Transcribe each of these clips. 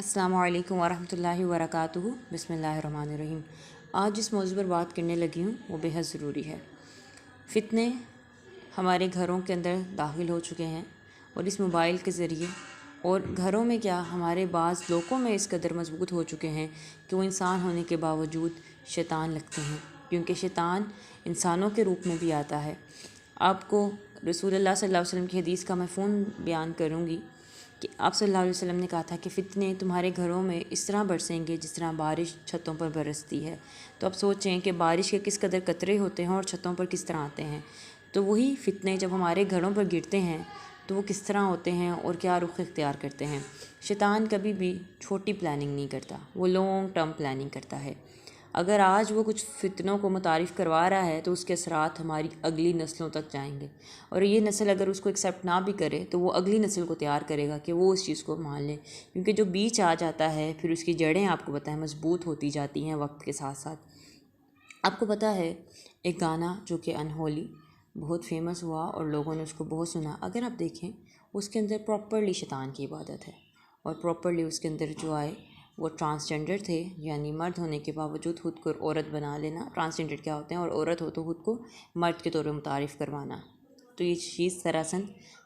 السلام علیکم ورحمۃ اللہ وبرکاتہ۔ بسم اللہ الرحمن الرحیم۔ آج جس موضوع پر بات کرنے لگی ہوں وہ بے حد ضروری ہے۔ فتنے ہمارے گھروں کے اندر داخل ہو چکے ہیں، اور اس موبائل کے ذریعے اور گھروں میں کیا ہمارے بعض لوگوں میں اس قدر مضبوط ہو چکے ہیں کہ وہ انسان ہونے کے باوجود شیطان لگتے ہیں، کیونکہ شیطان انسانوں کے روپ میں بھی آتا ہے۔ آپ کو رسول اللہ صلی اللہ علیہ وسلم کی حدیث کا مفہوم بیان کروں گی کہ آپ صلی اللہ علیہ وسلم نے کہا تھا کہ فتنے تمہارے گھروں میں اس طرح برسیں گے جس طرح بارش چھتوں پر برستی ہے۔ تو اب سوچیں کہ بارش کے کس قدر قطرے ہوتے ہیں اور چھتوں پر کس طرح آتے ہیں۔ تو وہی فتنے جب ہمارے گھروں پر گرتے ہیں تو وہ کس طرح ہوتے ہیں اور کیا رخ اختیار کرتے ہیں۔ شیطان کبھی بھی چھوٹی پلاننگ نہیں کرتا، وہ لانگ ٹرم پلاننگ کرتا ہے۔ اگر آج وہ کچھ فتنوں کو متعارف کروا رہا ہے تو اس کے اثرات ہماری اگلی نسلوں تک جائیں گے، اور یہ نسل اگر اس کو ایکسیپٹ نہ بھی کرے تو وہ اگلی نسل کو تیار کرے گا کہ وہ اس چیز کو مان لیں، کیونکہ جو بیچ آ جاتا ہے پھر اس کی جڑیں آپ کو پتہ ہے مضبوط ہوتی جاتی ہیں وقت کے ساتھ ساتھ۔ آپ کو پتہ ہے ایک گانا جو کہ انہولی بہت فیمس ہوا اور لوگوں نے اس کو بہت سنا، اگر آپ دیکھیں اس کے اندر پراپرلی شیطان کی عبادت ہے، اور پراپرلی اس کے اندر جو آئے وہ ٹرانسجنڈر تھے، یعنی مرد ہونے کے باوجود خود کو عورت بنا لینا۔ ٹرانسجنڈر کیا ہوتے ہیں، اور عورت ہو تو خود کو مرد کے طور پر متعارف کروانا، تو یہ چیز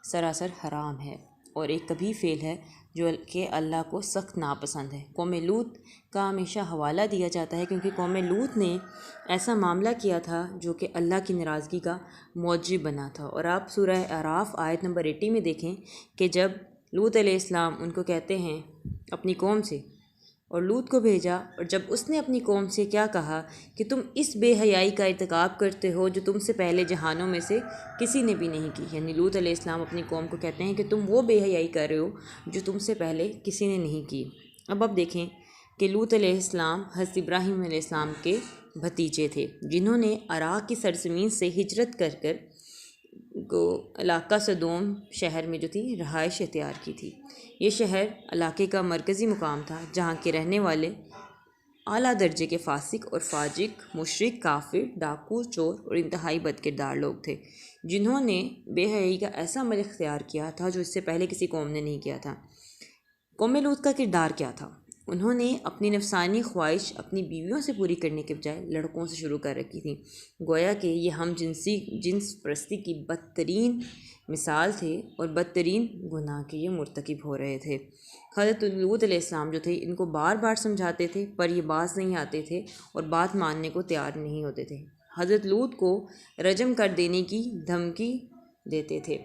سراسر حرام ہے، اور ایک کبھی فعل ہے جو کہ اللہ کو سخت ناپسند ہے۔ قوم لوط کا ہمیشہ حوالہ دیا جاتا ہے کیونکہ قوم لوط نے ایسا معاملہ کیا تھا جو کہ اللہ کی ناراضگی کا موجب بنا تھا۔ اور آپ سورہ اعراف آیت نمبر 80 میں دیکھیں کہ جب لوط علیہ السلام ان کو کہتے ہیں اپنی قوم سے، اور لوط کو بھیجا، اور جب اس نے اپنی قوم سے کیا کہا کہ تم اس بے حیائی کا ارتکاب کرتے ہو جو تم سے پہلے جہانوں میں سے کسی نے بھی نہیں کی، یعنی لوط علیہ السلام اپنی قوم کو کہتے ہیں کہ تم وہ بے حیائی کر رہے ہو جو تم سے پہلے کسی نے نہیں کی۔ اب دیکھیں کہ لوط علیہ السلام حضرت ابراہیم علیہ السلام کے بھتیجے تھے، جنہوں نے عراق کی سرزمین سے ہجرت کر کر علاقہ صدوم شہر میں جو تھی رہائش اختیار کی تھی۔ یہ شہر علاقے کا مرکزی مقام تھا جہاں کے رہنے والے اعلیٰ درجے کے فاسق اور فاجر، مشرک، کافر، ڈاکو، چور اور انتہائی بد کردار لوگ تھے، جنہوں نے بے حیائی کا ایسا عمل اختیار کیا تھا جو اس سے پہلے کسی قوم نے نہیں کیا تھا۔ قوم لوط کا کردار کیا تھا؟ انہوں نے اپنی نفسانی خواہش اپنی بیویوں سے پوری کرنے کے بجائے لڑکوں سے شروع کر رکھی تھی، گویا کہ یہ ہم جنس پرستی کی بدترین مثال تھے اور بدترین گناہ کے یہ مرتکب ہو رہے تھے۔ حضرت لوط علیہ السلام جو تھے ان کو بار بار سمجھاتے تھے پر یہ باز نہیں آتے تھے اور بات ماننے کو تیار نہیں ہوتے تھے۔ حضرت لوط کو رجم کر دینے کی دھمکی دیتے تھے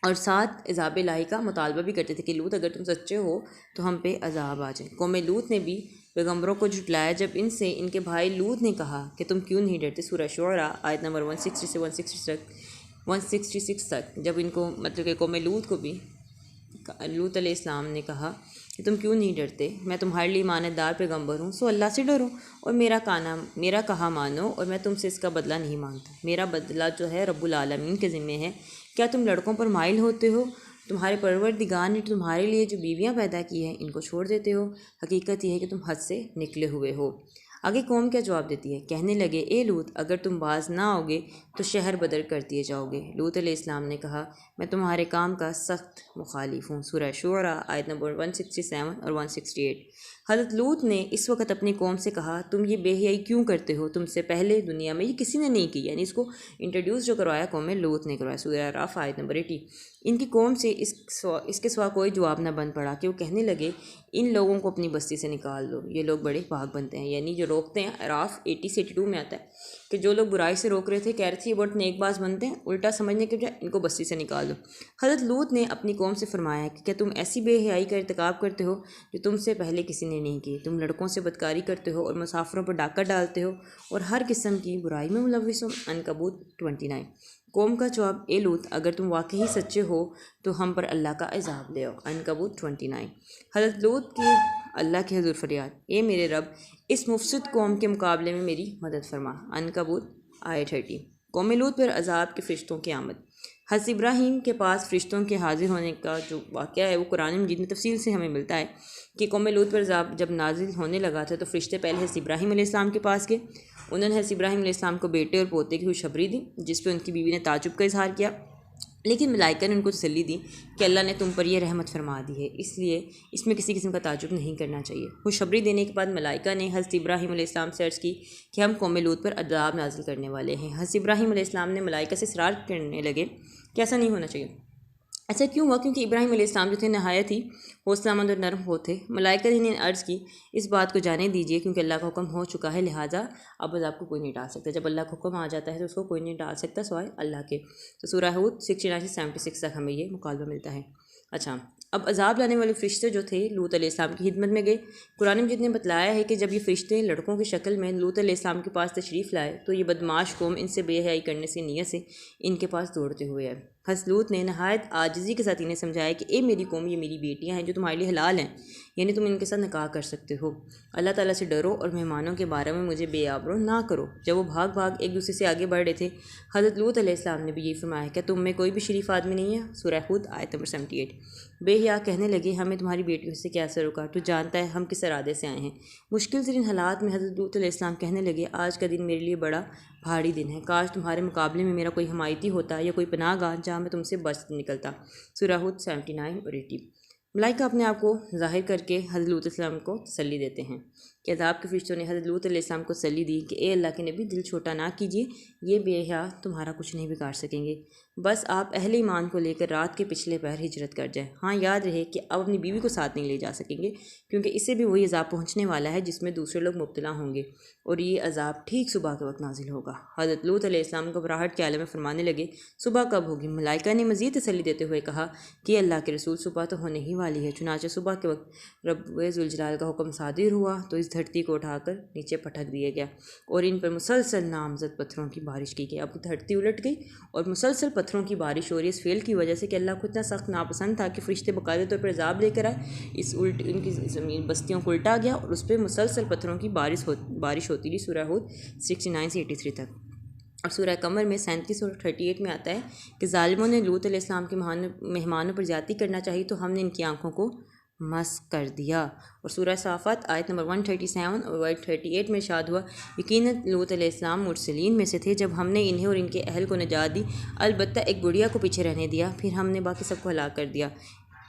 اور ساتھ عذاب الہی کا مطالبہ بھی کرتے تھے کہ لوط اگر تم سچے ہو تو ہم پہ عذاب آ جائے۔ قوم لوط نے بھی پیغمبروں کو جھٹلایا جب ان سے ان کے بھائی لوط نے کہا کہ تم کیوں نہیں ڈرتے۔ سورہ شعراء آیت نمبر 160 سے 166 تک جب ان کو مطلب کہ قوم لوط کو بھی لوط علیہ السلام نے کہا کہ تم کیوں نہیں ڈرتے، میں تمہارے لیے امانت دار پیغمبر ہوں، سو اللہ سے ڈرو اور میرا کہا مانو، اور میں تم سے اس کا بدلہ نہیں مانگتا، میرا بدلہ جو ہے رب العالمین کے ذمہ ہے۔ کیا تم لڑکوں پر مائل ہوتے ہو؟ تمہارے پروردگار نے تمہارے لیے جو بیویاں پیدا کی ہیں ان کو چھوڑ دیتے ہو، حقیقت یہ ہے کہ تم حد سے نکلے ہوئے ہو۔ آگے قوم کیا جواب دیتی ہے؟ کہنے لگے اے لوط اگر تم باز نہ آؤگے تو شہر بدر کر دیے جاؤ گے۔ لوط علیہ السلام نے کہا میں تمہارے کام کا سخت مخالف ہوں۔ سورہ شعراء آیت نمبر 167 اور 168۔ حضرت لوط نے اس وقت اپنی قوم سے کہا تم یہ بے حیائی کیوں کرتے ہو؟ تم سے پہلے دنیا میں یہ کسی نے نہیں کی، یعنی اس کو انٹروڈیوس جو کروایا قوم لوط نے کروایا۔ سورہ اعراف آیت نمبر 80۔ ان کی قوم سے اس کے سوا کوئی جواب نہ بن پڑا کہ وہ کہنے لگے ان لوگوں کو اپنی بستی سے نکال دو، یہ لوگ بڑے پاک بنتے ہیں، یعنی جو روکتے ہیں۔ اعراف 80 سے 82 میں آتا ہے کہ جو لوگ برائی سے روک رہے تھے کہہ رہے تھے یہ بہت نیک باز بنتے ہیں، الٹا سمجھنے کے بجائے ان کو بستی سے نکال دو۔ حضرت لوط نے اپنی قوم سے فرمایا کہ کیا تم ایسی بے حیائی کا ارتکاب کرتے ہو جو تم سے پہلے کسی نے نہیں کی؟ تم لڑکوں سے بدکاری کرتے ہو اور مسافروں پر ڈاکہ ڈالتے ہو اور ہر قسم کی برائی میں ملوث ہو۔ عنکبوت 29۔ قوم کا جواب اے لوط اگر تم واقعی سچے ہو تو ہم پر اللہ کا عذاب لے آؤ۔ عنکبوت 29۔ حضرت لوط کی اللہ کے حضور فریاد اے میرے رب اس مفسد قوم کے مقابلے میں میری مدد فرما۔ عنکبوت آیت 30۔ قوم لوط پر عذاب کے فرشتوں کی آمد۔ حضرت ابراہیم کے پاس فرشتوں کے حاضر ہونے کا جو واقعہ ہے وہ قرآن مجید میں تفصیل سے ہمیں ملتا ہے کہ قوم لوط پر عذاب جب نازل ہونے لگا تھا تو فرشتے پہلے حضرت ابراہیم علیہ السلام کے پاس گئے، انہوں نے حضرت ابراہیم علیہ السلام کو بیٹے اور پوتے کی خوشخبری دی، جس پہ ان کی بیوی نے تعجب کا اظہار کیا لیکن ملائکہ نے ان کو تسلی دی کہ اللہ نے تم پر یہ رحمت فرما دی ہے، اس لیے اس میں کسی قسم کا تعجب نہیں کرنا چاہیے۔ خوشخبری دینے کے بعد ملائکہ نے حضرت ابراہیم علیہ السلام سے عرض کی کہ ہم قوم لوط پر عذاب نازل کرنے والے ہیں۔ حضرت ابراہیم علیہ السلام نے ملائکہ سے اصرار کرنے لگے کہ ایسا نہیں ہونا چاہیے۔ ایسا کیوں ہوا؟ کیونکہ ابراہیم علیہ السلام جو تھے نہایت ہی حوصلہ مند اور نرم ہو تھے۔ ملائکہ نے انہیں عرض کی اس بات کو جانے دیجیے کیونکہ اللہ کا حکم ہو چکا ہے، لہٰذا اب عذاب کو کوئی نہیں ٹال سکتا۔ جب اللہ کا حکم آ جاتا ہے تو اس کو کوئی نہیں ٹال سکتا سوائے اللہ کے۔ تو سورہ ہود 69 سے 76 تک ہمیں یہ مکالمہ ملتا ہے۔ اچھا، اب عذاب لانے والے فرشتے جو تھے لوط علیہ السلام کی خدمت میں گئے۔ قرآن مجید نے بتلایا ہے کہ جب یہ فرشتے لڑکوں کی شکل میں لوط علیہ السلام کے پاس تشریف لائے تو یہ بدمعاش قوم ان سے بے حیائی کرنے سے نیت سے ان کے پاس دوڑتے ہوئے آئے۔ حضرت لوط نے نہایت عاجزی کے ساتھ انہیں سمجھایا کہ اے میری قوم، یہ میری بیٹیاں ہیں جو تمہارے لیے حلال ہیں، یعنی تم ان کے ساتھ نکاح کر سکتے ہو۔ اللہ تعالیٰ سے ڈرو اور مہمانوں کے بارے میں مجھے بے آبرو نہ کرو۔ جب وہ بھاگ ایک دوسرے سے آگے بڑھ رہے تھے، حضرت لوط علیہ السلام نے بھی یہی فرمایا کہ تم میں کوئی بھی شریف آدمی نہیں ہے۔ سورہ ہود آیت نمبر 78۔ بے حیا کہنے لگے ہمیں تمہاری بیٹیوں سے کیا اثر ہوگا، تو جانتا ہے ہم کس ارادے سے آئے ہیں۔ مشکل ترین حالات میں حضرت لوط علیہ السلام کہنے لگے آج کا دن میرے لیے بڑا بھاری دن ہے، کاش تمہارے مقابلے میں میرا کوئی حمایتی ہوتا یا کوئی پناہ گاہ جہاں میں تم سے بچ نکلتا۔ سورہ ہود 79 اور 80۔ ملائکہ اپنے آپ کو ظاہر کر کے حضرت لوط علیہ السلام کو تسلی دیتے ہیں کہ عذاب کے فرشتوں نے حضرت لوط علیہ السلام کو تسلی دی کہ اے اللہ کے نبی، دل چھوٹا نہ کیجیے، یہ بے حیا تمہارا کچھ نہیں بگاڑ سکیں گے، بس آپ اہل ایمان کو لے کر رات کے پچھلے پہر ہجرت کر جائیں۔ ہاں یاد رہے کہ اب اپنی بیوی کو ساتھ نہیں لے جا سکیں گے کیونکہ اس سے بھی وہی عذاب پہنچنے والا ہے جس میں دوسرے لوگ مبتلا ہوں گے، اور یہ عذاب ٹھیک صبح کے وقت نازل ہوگا۔ حضرت لوط علیہ السلام گھبراہٹ کے عالم میں فرمانے لگے صبح کب ہوگی؟ ملائکہ نے مزید تسلی دیتے ہوئے کہا کہ اللہ کے رسول، صبح تو ہونے ہی والی ہے۔ چنانچہ صبح کے وقت رب ذوالجلال کا حکم صادر ہوا تو اس دھرتی کو اٹھا کر نیچے پٹک دیا گیا اور ان پر مسلسل نامزد پتھروں کی بارش کی گئی۔ اب دھرتی الٹ گئی اور مسلسل پتھروں کی بارش ہو رہی ہے اس فعل کی وجہ سے کہ اللہ کو اتنا سخت ناپسند تھا کہ فرشتے باقاعدہ طور پر عذاب لے کر آئے، ان کی زمین بستیوں کو الٹا گیا اور اس پہ مسلسل پتھروں کی بارش ہوتی رہی۔ سورہ ہود 69 سے 83 تک۔ اور سورہ قمر میں 37 اور 38 میں آتا ہے کہ ظالموں نے لوط علیہ السلام کے مہمانوں پر زیادتی کرنا چاہی تو ہم نے ان کی آنکھوں کو مسخ کر دیا۔ اور سورہ صافات آیت نمبر 137 اور 138 میں ارشاد ہوا یقیناً لوط علیہ السلام مرسلین میں سے تھے جب ہم نے انہیں اور ان کے اہل کو نجات دی، البتہ ایک گڑیا کو پیچھے رہنے دیا، پھر ہم نے باقی سب کو ہلاک کر دیا۔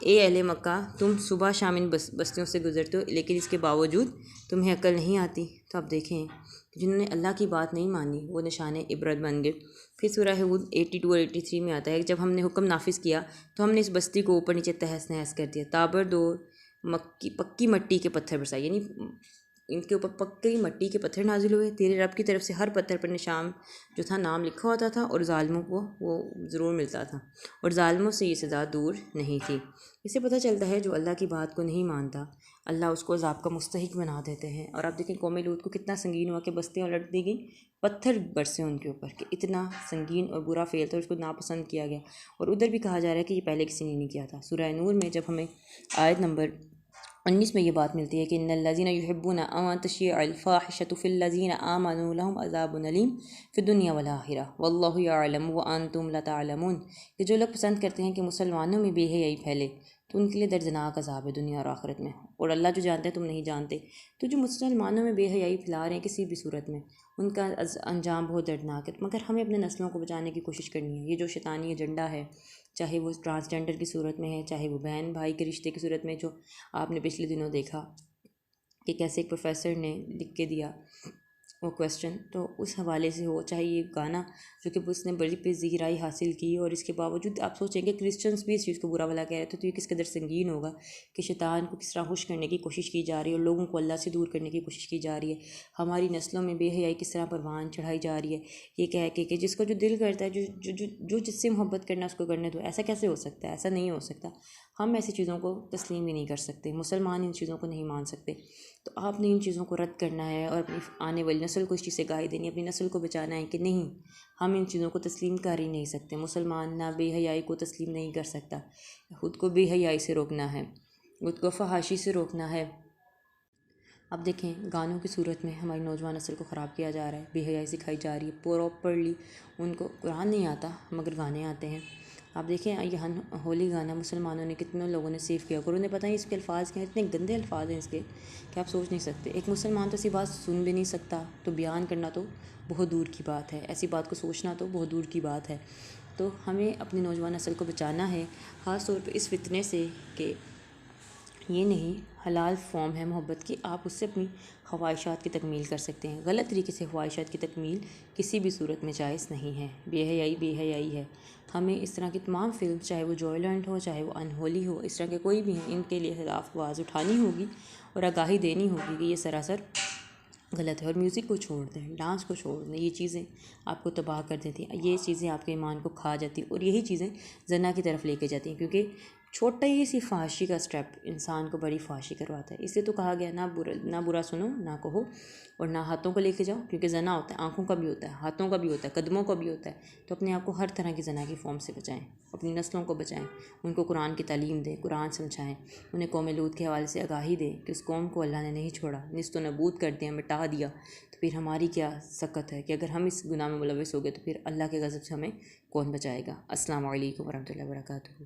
اے اہل مکہ، تم صبح شام ان بستیوں سے گزرتے ہو لیکن اس کے باوجود تمہیں عقل نہیں آتی۔ تو اب دیکھیں جنہوں نے اللہ کی بات نہیں مانی وہ نشان عبرت بن گئے۔ پھر سورہ ہود 82 اور 83 میں آتا ہے کہ جب ہم نے حکم نافذ کیا تو ہم نے اس بستی کو اوپر نیچے تہس نہس کر دیا، تابر دو پکی مٹی کے پتھر برسائے، یعنی ان کے اوپر پکی مٹی کے پتھر نازل ہوئے۔ تیرے رب کی طرف سے ہر پتھر پر نشان جو تھا نام لکھا ہوتا تھا اور ظالموں کو وہ ضرور ملتا تھا، اور ظالموں سے یہ سزا دور نہیں تھی۔ اس سے پتہ چلتا ہے جو اللہ کی بات کو نہیں مانتا اللہ اس کو عذاب کا مستحق بنا دیتے ہیں۔ اور آپ دیکھیں قوم لوط کو کتنا سنگین ہوا کہ بستیاں الٹ دی گئیں، پتھر برسے ان کے اوپر کہ اتنا سنگین اور برا فعل تھا، اس کو ناپسند کیا گیا۔ اور ادھر بھی کہا جا رہا ہے کہ یہ پہلے کسی نے نہیں کیا تھا۔ سورہ نور میں جب ہمیں آیت نمبر 19 میں یہ بات ملتی ہے کہ ان الذین یحبون ان تشیع الفاحشۃ فی الذین آمنوا لهم عذاب علیم فی الدنیا والآخرہ واللہ یعلم وانتم لا تعلمون، کہ جو لوگ پسند کرتے ہیں کہ مسلمانوں میں بے حیائی پھیلے تو ان کے لیے دردناک عذاب ہے دنیا اور آخرت میں، اور اللہ جو جانتے ہیں تم نہیں جانتے۔ تو جو مسلمانوں میں بے حیائی پھیلا رہے ہیں کسی بھی صورت میں ان کا انجام بہت دردناک ہے، مگر ہمیں اپنے نسلوں کو بچانے کی کوشش کرنی ہے۔ یہ جو شیطانی ایجنڈا ہے، چاہے وہ ٹرانسجنڈر کی صورت میں ہے، چاہے وہ بہن بھائی کے رشتے کی صورت میں، جو آپ نے پچھلے دنوں دیکھا کہ کیسے ایک پروفیسر نے لکھ کے دیا وہ کویسچن، تو اس حوالے سے ہو، چاہے یہ گانا جو کہ اس نے بڑی پذیرائی حاصل کی اور اس کے باوجود آپ سوچیں کہ کرسچنس بھی اس چیز کو برا بھلا کہہ رہے تھے، تو یہ کس قدر سنگین ہوگا کہ شیطان کو کس طرح خوش کرنے کی کوشش کی جا رہی ہے اور لوگوں کو اللہ سے دور کرنے کی کوشش کی جا رہی ہے۔ ہماری نسلوں میں بے حیائی کس طرح پروان چڑھائی جا رہی ہے، یہ کہہ کے کہ جس کو جو دل کرتا ہے، جو جس سے محبت کرنا اس کو کرنے دو۔ ایسا کیسے ہو سکتا ہے؟ ایسا نہیں ہو سکتا۔ ہم ایسی چیزوں کو تسلیم ہی نہیں کر سکتے، مسلمان ان چیزوں کو نہیں مان سکتے۔ تو آپ نے ان چیزوں کو رد کرنا ہے اور اپنی آنے والی نسل کو اس چیز سے گاہی دینی ہے، اپنی نسل کو بچانا ہے کہ نہیں، ہم ان چیزوں کو تسلیم کر ہی نہیں سکتے۔ مسلمان نہ بے حیائی کو تسلیم نہیں کر سکتا، خود کو بے حیائی سے روکنا ہے، خود کو فحاشی سے روکنا ہے۔ اب دیکھیں گانوں کی صورت میں ہماری نوجوان نسل کو خراب کیا جا رہا ہے، بے حیائی سکھائی جا رہی ہے، پراپرلی ان کو قرآن نہیں آتا مگر گانے آتے ہیں۔ آپ دیکھیں یہ ہولی گانا مسلمانوں نے کتنے لوگوں نے سیو کیا، اور انہیں پتہ ہے اس کے الفاظ کیا ہیں، اتنے گندے الفاظ ہیں اس کے کہ آپ سوچ نہیں سکتے۔ ایک مسلمان تو ایسی بات سن بھی نہیں سکتا، تو بیان کرنا تو بہت دور کی بات ہے، ایسی بات کو سوچنا تو بہت دور کی بات ہے۔ تو ہمیں اپنی نوجوان نسل کو بچانا ہے، خاص طور پہ اس فتنے سے کہ یہ نہیں حلال فارم ہے محبت کی، آپ اس سے اپنی خواہشات کی تکمیل کر سکتے ہیں۔ غلط طریقے سے خواہشات کی تکمیل کسی بھی صورت میں جائز نہیں ہے، بے حیائی ہے۔ ہمیں اس طرح کی تمام فلم، چاہے وہ جوائے لینڈ ہو، چاہے وہ انہولی ہو، اس طرح کے کوئی بھی ہیں، ان کے لیے خلاف آواز اٹھانی ہوگی اور آگاہی دینی ہوگی کہ یہ سراسر غلط ہے۔ اور میوزک کو چھوڑ دیں، ڈانس کو چھوڑ دیں، یہ چیزیں آپ کو تباہ کر دیتی ہیں، یہ چیزیں آپ کے ایمان کو کھا جاتی ہیں، اور یہی چیزیں زنا کی طرف لے کے جاتی ہیں، کیونکہ چھوٹا ہی سی فحاشی کا سٹیپ انسان کو بڑی فحاشی کرواتا ہے۔ اس لیے تو کہا گیا نہ برا سنو، نہ کہو، اور نہ ہاتھوں کو لے کے جاؤ، کیونکہ زنا ہوتا ہے، آنکھوں کا بھی ہوتا ہے، ہاتھوں کا بھی ہوتا ہے، قدموں کا بھی ہوتا ہے۔ تو اپنے آپ کو ہر طرح کی زنا کی فارم سے بچائیں، اپنی نسلوں کو بچائیں، ان کو قرآن کی تعلیم دیں، قرآن سمجھائیں، انہیں قوم لوط کے حوالے سے آگاہی دیں کہ اس قوم کو اللہ نے نہیں چھوڑا، نیست و نابود کر دیا، مٹا دیا۔ تو پھر ہماری کیا سکت ہے کہ اگر ہم اس گناہ میں ملوث ہو گئے تو پھر اللہ کے غضب سے ہمیں کون بچائے گا۔ السلام علیکم ورحمۃ اللہ وبرکاتہ۔